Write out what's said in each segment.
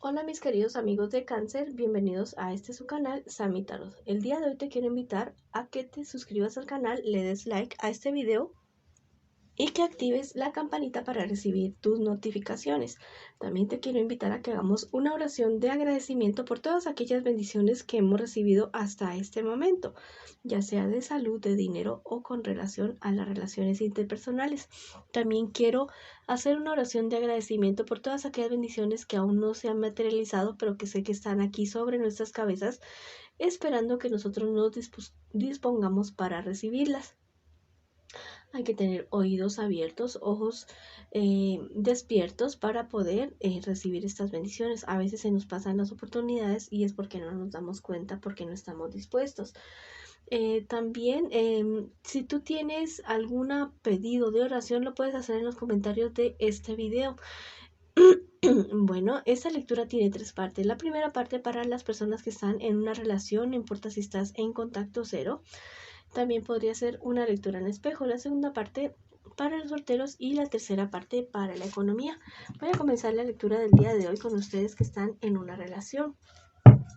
Hola mis queridos amigos de Cáncer, bienvenidos a su canal Sami Tarot. El día de hoy te quiero invitar a que te suscribas al canal, le des like a este video y que actives la campanita para recibir tus notificaciones. También te quiero invitar a que hagamos una oración de agradecimiento por todas aquellas bendiciones que hemos recibido hasta este momento, ya sea de salud, de dinero o con relación a las relaciones interpersonales. También quiero hacer una oración de agradecimiento por todas aquellas bendiciones que aún no se han materializado, pero que sé que están aquí sobre nuestras cabezas, esperando que nosotros nos dispongamos para recibirlas. Hay que tener oídos abiertos, ojos despiertos para poder recibir estas bendiciones. A veces se nos pasan las oportunidades y es porque no nos damos cuenta, porque no estamos dispuestos. También, si tú tienes algún pedido de oración, lo puedes hacer en los comentarios de este video. Bueno, esta lectura tiene tres partes. La primera parte para las personas que están en una relación, no importa si estás en contacto cero. También podría ser una lectura en espejo. La segunda parte para los solteros y la tercera parte para la economía. Voy a comenzar la lectura del día de hoy con ustedes que están en una relación.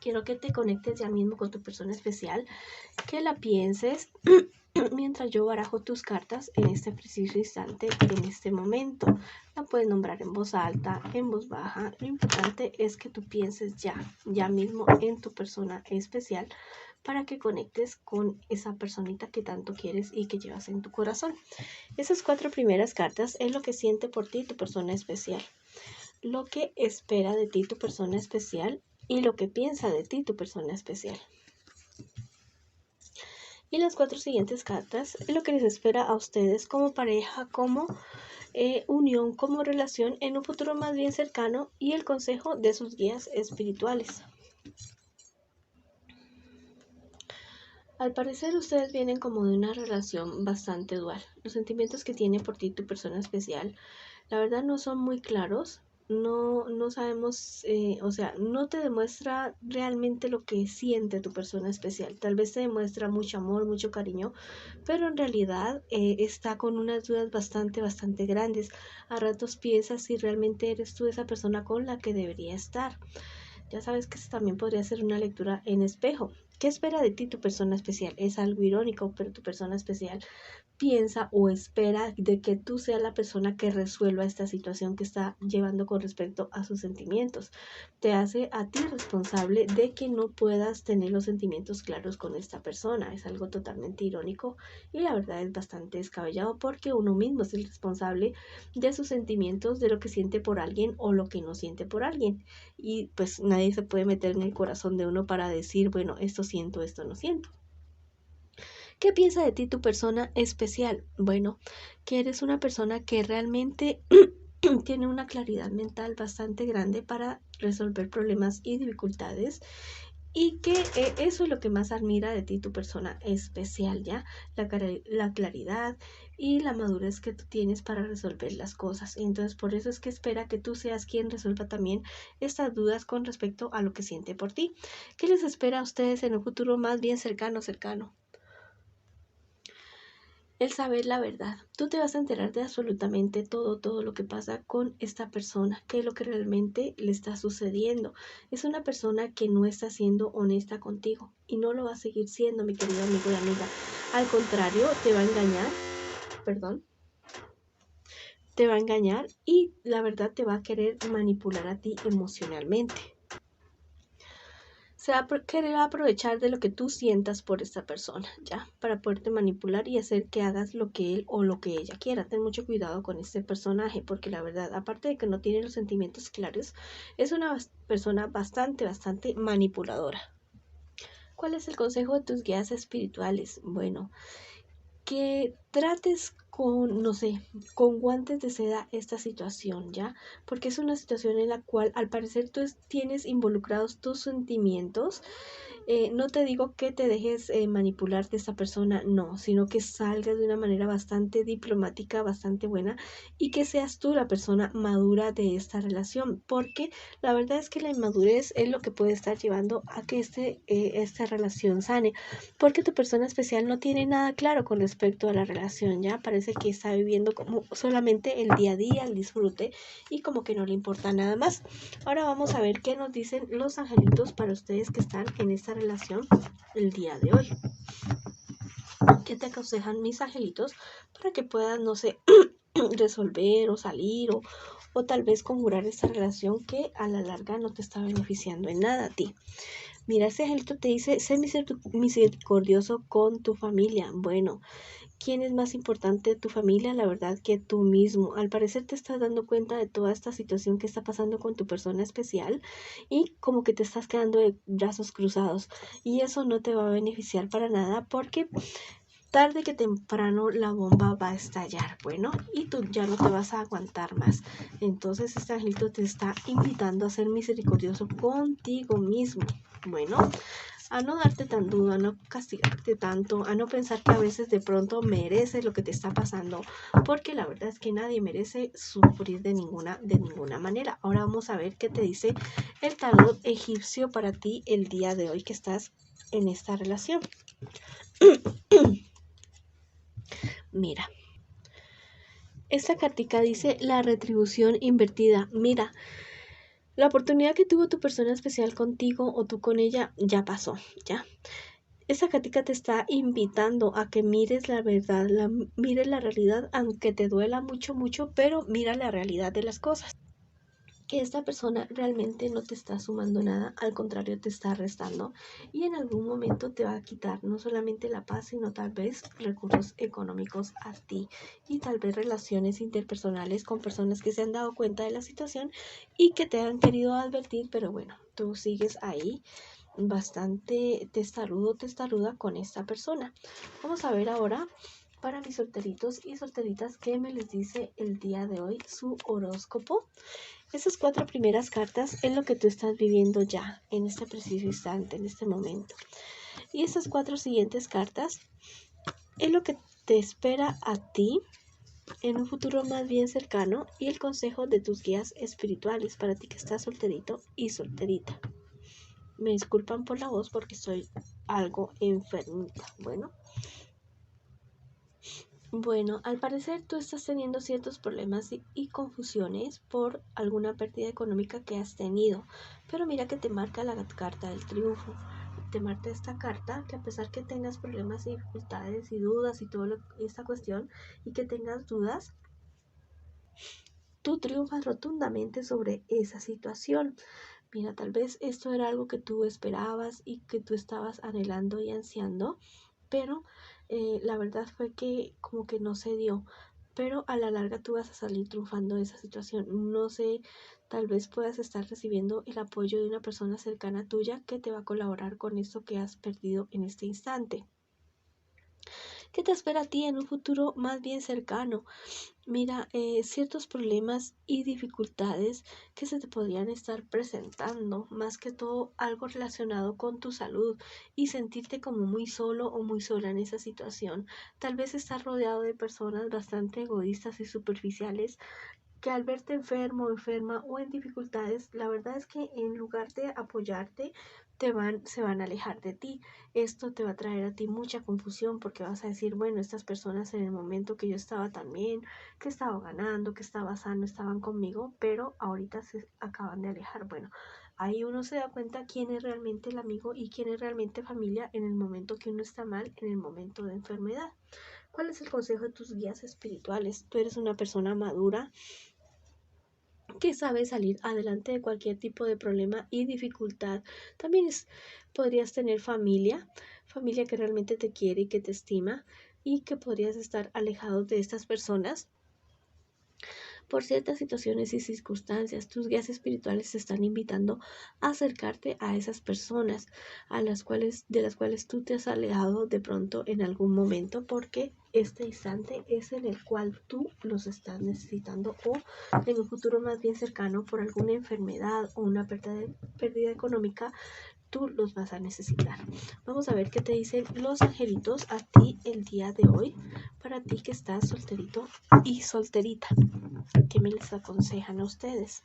Quiero que te conectes ya mismo con tu persona especial, que la pienses mientras yo barajo tus cartas en este preciso instante, en este momento. La puedes nombrar en voz alta, en voz baja. Lo importante es que tú pienses ya mismo en tu persona especial para que conectes con esa personita que tanto quieres y que llevas en tu corazón. Esas cuatro primeras cartas es lo que siente por ti tu persona especial, lo que espera de ti tu persona especial y lo que piensa de ti tu persona especial. Y las cuatro siguientes cartas es lo que les espera a ustedes como pareja, como unión, como relación en un futuro más bien cercano y el consejo de sus guías espirituales. Al parecer ustedes vienen como de una relación bastante dual. Los sentimientos que tiene por ti tu persona especial, la verdad no son muy claros. No sabemos, o sea, no te demuestra realmente lo que siente tu persona especial. Tal vez te demuestra mucho amor, mucho cariño, pero en realidad está con unas dudas bastante grandes. A ratos piensas si realmente eres tú esa persona con la que debería estar. Ya sabes que también podría ser una lectura en espejo. ¿Qué espera de ti tu persona especial? Es algo irónico, pero tu persona especial piensa o espera de que tú seas la persona que resuelva esta situación que está llevando con respecto a sus sentimientos. Te hace a ti responsable de que no puedas tener los sentimientos claros con esta persona. Es algo totalmente irónico y la verdad es bastante descabellado porque uno mismo es el responsable de sus sentimientos, de lo que siente por alguien o lo que no siente por alguien. Y pues nadie se puede meter en el corazón de uno para decir, bueno, esto siento, esto no siento. ¿Qué piensa de ti tu persona especial? Bueno, que eres una persona que realmente tiene una claridad mental bastante grande para resolver problemas y dificultades y que eso es lo que más admira de ti tu persona especial, ¿ya? La claridad y la madurez que tú tienes para resolver las cosas. Entonces, por eso es que espera que tú seas quien resuelva también estas dudas con respecto a lo que siente por ti. ¿Qué les espera a ustedes en un futuro más bien cercano? El saber la verdad. Tú te vas a enterar de absolutamente todo lo que pasa con esta persona, qué es lo que realmente le está sucediendo. Es una persona que no está siendo honesta contigo y no lo va a seguir siendo, mi querido amigo y amiga. Al contrario, te va a engañar, perdón, te va a engañar y la verdad te va a querer manipular a ti emocionalmente. Se va a querer aprovechar de lo que tú sientas por esta persona, ¿ya? Para poderte manipular y hacer que hagas lo que él o lo que ella quiera. Ten mucho cuidado con este personaje, porque la verdad, aparte de que no tiene los sentimientos claros, es una persona bastante manipuladora. ¿Cuál es el consejo de tus guías espirituales? Bueno, que trates con, no sé, con guantes de seda esta situación, ¿ya? Porque es una situación en la cual al parecer tú tienes involucrados tus sentimientos No te digo que te dejes manipular de esta persona, no, sino que salgas de una manera bastante diplomática, bastante buena y que seas tú la persona madura de esta relación, porque la verdad es que la inmadurez es lo que puede estar llevando a que esta relación sane, porque tu persona especial no tiene nada claro con respecto a la relación, ya parece que está viviendo como solamente el día a día, el disfrute y como que no le importa nada más. Ahora vamos a ver qué nos dicen los angelitos para ustedes que están en esta relación el día de hoy. ¿Qué te aconsejan mis angelitos para que puedas, no sé, resolver o salir o tal vez conjurar esta relación que a la larga no te está beneficiando en nada a ti? Mira, ese angelito te dice, sé misericordioso con tu familia. Bueno, ¿quién es más importante de tu familia? La verdad que tú mismo. Al parecer te estás dando cuenta de toda esta situación que está pasando con tu persona especial y como que te estás quedando de brazos cruzados. Y eso no te va a beneficiar para nada porque tarde que temprano la bomba va a estallar, bueno, y tú ya no te vas a aguantar más. Entonces este angelito te está invitando a ser misericordioso contigo mismo. Bueno, a no darte tan duro, a no castigarte tanto, a no pensar que a veces de pronto mereces lo que te está pasando, porque la verdad es que nadie merece sufrir de ninguna manera. Ahora vamos a ver qué te dice el tarot egipcio para ti el día de hoy que estás en esta relación. Mira, esta cartica dice la retribución invertida. Mira, la oportunidad que tuvo tu persona especial contigo o tú con ella ya pasó, ya. Esta cartica te está invitando a que mires la verdad, mires la realidad, aunque te duela mucho, mucho, pero mira la realidad de las cosas. Que esta persona realmente no te está sumando nada, al contrario te está restando y en algún momento te va a quitar no solamente la paz, sino tal vez recursos económicos a ti y tal vez relaciones interpersonales con personas que se han dado cuenta de la situación y que te han querido advertir, pero bueno, tú sigues ahí bastante testaruda con esta persona. Vamos a ver ahora para mis solteritos y solteritas qué me les dice el día de hoy su horóscopo. Esas 4 primeras cartas es lo que tú estás viviendo ya, en este preciso instante, en este momento. Y esas 4 siguientes cartas es lo que te espera a ti en un futuro más bien cercano y el consejo de tus guías espirituales para ti que estás solterito y solterita. Me disculpan por la voz porque estoy algo enfermita. Bueno, al parecer tú estás teniendo ciertos problemas y confusiones por alguna pérdida económica que has tenido, pero mira que te marca la carta del triunfo. Te marca esta carta que a pesar que tengas problemas y dificultades y dudas y toda esta cuestión y que tengas dudas, tú triunfas rotundamente sobre esa situación. Mira, tal vez esto era algo que tú esperabas y que tú estabas anhelando y ansiando, pero la verdad fue que como que no se dio. Pero a la larga tú vas a salir triunfando de esa situación. No sé, tal vez puedas estar recibiendo el apoyo de una persona cercana tuya que te va a colaborar con esto que has perdido en este instante. ¿Qué te espera a ti en un futuro más bien cercano? Mira, ciertos problemas y dificultades que se te podrían estar presentando, más que todo algo relacionado con tu salud y sentirte como muy solo o muy sola en esa situación. Tal vez estar rodeado de personas bastante egoístas y superficiales que al verte enfermo o enferma o en dificultades, la verdad es que en lugar de apoyarte, se van a alejar de ti. Esto te va a traer a ti mucha confusión porque vas a decir, bueno, estas personas en el momento que yo estaba tan bien, que estaba ganando, que estaba sano, estaban conmigo, pero ahorita se acaban de alejar. Bueno, ahí uno se da cuenta quién es realmente el amigo y quién es realmente familia en el momento que uno está mal, en el momento de enfermedad. ¿Cuál es el consejo de tus guías espirituales? Tú eres una persona madura que sabe salir adelante de cualquier tipo de problema y dificultad. También podrías tener familia que realmente te quiere y que te estima y que podrías estar alejado de estas personas por ciertas situaciones y circunstancias. Tus guías espirituales te están invitando a acercarte a esas personas de las cuales tú te has alejado de pronto en algún momento porque este instante es en el cual tú los estás necesitando o en un futuro más bien cercano por alguna enfermedad o una pérdida económica tú los vas a necesitar. Vamos a ver qué te dicen los angelitos a ti el día de hoy, para ti que estás solterito y solterita. ¿Qué me les aconsejan a ustedes?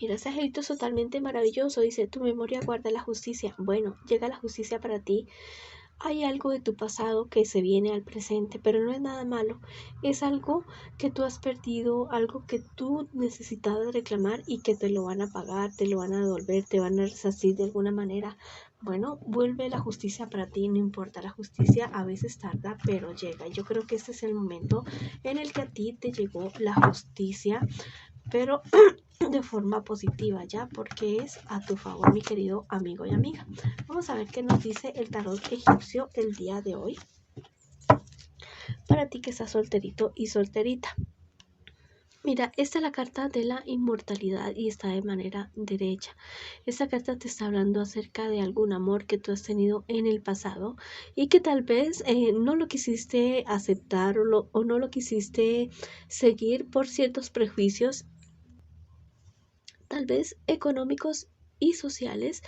Mira, ese angelito es totalmente maravilloso. Dice, tu memoria guarda la justicia. Bueno, llega la justicia para ti. Hay algo de tu pasado que se viene al presente, pero no es nada malo. Es algo que tú has perdido, algo que tú necesitabas reclamar y que te lo van a pagar, te lo van a devolver, te van a resarcir de alguna manera. Bueno, vuelve la justicia para ti, no importa. La justicia a veces tarda, pero llega. Yo creo que este es el momento en el que a ti te llegó la justicia, pero de forma positiva, ya, porque es a tu favor, mi querido amigo y amiga. Vamos a ver qué nos dice el tarot egipcio el día de hoy, para ti que estás solterito y solterita. Mira, esta es la carta de la inmortalidad y está de manera derecha. Esta carta te está hablando acerca de algún amor que tú has tenido en el pasado y que tal vez no lo quisiste aceptar o no lo quisiste seguir por ciertos prejuicios, tal vez económicos y sociales,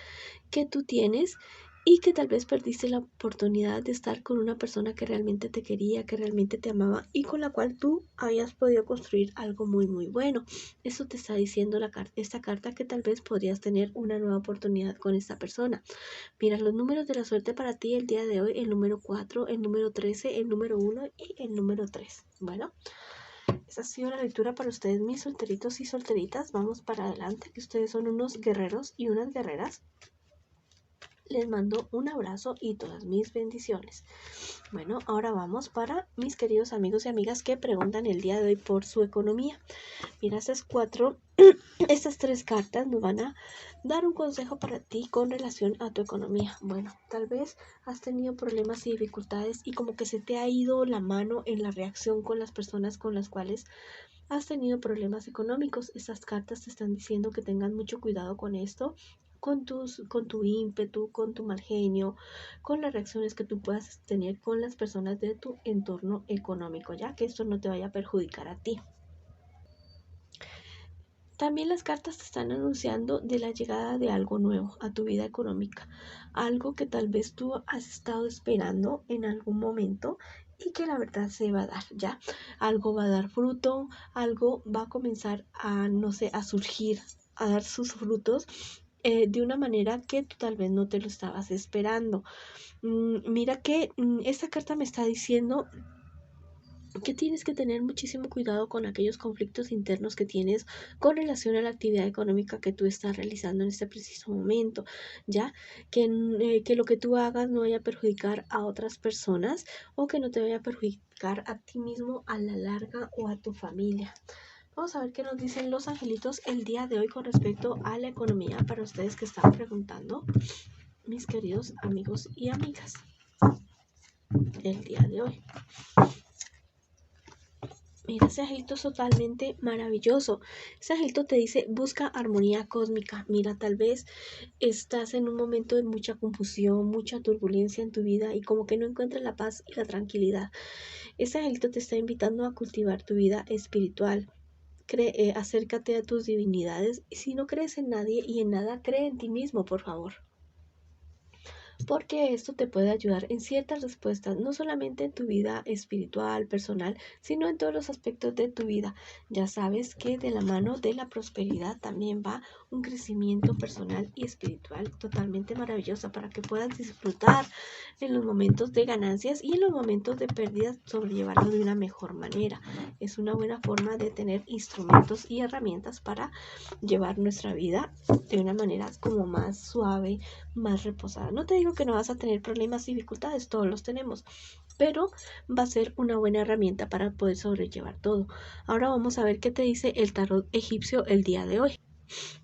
que tú tienes, y que tal vez perdiste la oportunidad de estar con una persona que realmente te quería, que realmente te amaba y con la cual tú habías podido construir algo muy muy bueno. Eso te está diciendo esta carta, que tal vez podrías tener una nueva oportunidad con esta persona. Mira, los números de la suerte para ti el día de hoy: el número 4, el número 13, el número 1 y el número 3. Bueno, esa ha sido la lectura para ustedes, mis solteritos y solteritas. Vamos para adelante, que ustedes son unos guerreros y unas guerreras. Les mando un abrazo y todas mis bendiciones. Bueno, ahora vamos para mis queridos amigos y amigas que preguntan el día de hoy por su economía. Mira, estas tres cartas nos van a dar un consejo para ti con relación a tu economía. Bueno, tal vez has tenido problemas y dificultades y como que se te ha ido la mano en la reacción con las personas con las cuales has tenido problemas económicos. Estas cartas te están diciendo que tengas mucho cuidado con esto, con tu ímpetu, con tu mal genio, con las reacciones que tú puedas tener con las personas de tu entorno económico, ya que esto no te vaya a perjudicar a ti. También las cartas te están anunciando de la llegada de algo nuevo a tu vida económica, algo que tal vez tú has estado esperando en algún momento y que la verdad se va a dar, ya. Algo va a dar fruto, algo va a comenzar a, no sé, a surgir, a dar sus frutos de una manera que tú tal vez no te lo estabas esperando. Mira que esta carta me está diciendo que tienes que tener muchísimo cuidado con aquellos conflictos internos que tienes con relación a la actividad económica que tú estás realizando en este preciso momento, ya que lo que tú hagas no vaya a perjudicar a otras personas o que no te vaya a perjudicar a ti mismo a la larga o a tu familia. Vamos a ver qué nos dicen los angelitos el día de hoy con respecto a la economía para ustedes que están preguntando, mis queridos amigos y amigas, el día de hoy. Mira, ese angelito es totalmente maravilloso. Ese angelito te dice, busca armonía cósmica. Mira, tal vez estás en un momento de mucha confusión, mucha turbulencia en tu vida y como que no encuentras la paz y la tranquilidad. Ese angelito te está invitando a cultivar tu vida espiritual. Acércate a tus divinidades y si no crees en nadie y en nada, cree en ti mismo, por favor. Porque esto te puede ayudar en ciertas respuestas, no solamente en tu vida espiritual, personal, sino en todos los aspectos de tu vida. Ya sabes que de la mano de la prosperidad también va un crecimiento personal y espiritual totalmente maravilloso para que puedas disfrutar en los momentos de ganancias y en los momentos de pérdidas, sobrellevarlo de una mejor manera. Es una buena forma de tener instrumentos y herramientas para llevar nuestra vida de una manera como más suave, más reposada. No te digo que no vas a tener problemas y dificultades, todos los tenemos, pero va a ser una buena herramienta para poder sobrellevar todo. Ahora vamos a ver qué te dice el tarot egipcio el día de hoy.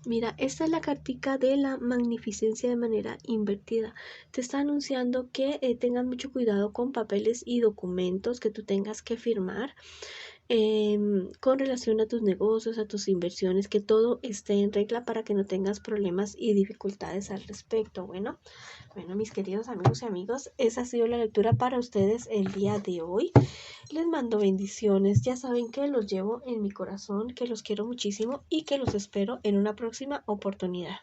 Mira, esta es la cartica de la magnificencia de manera invertida. Te está anunciando que tengas mucho cuidado con papeles y documentos que tú tengas que firmar. Con relación a tus negocios, a tus inversiones, que todo esté en regla para que no tengas problemas y dificultades al respecto. Bueno, mis queridos amigos y amigas, esa ha sido la lectura para ustedes el día de hoy. Les mando bendiciones. Ya saben que los llevo en mi corazón, que los quiero muchísimo y que los espero en una próxima oportunidad.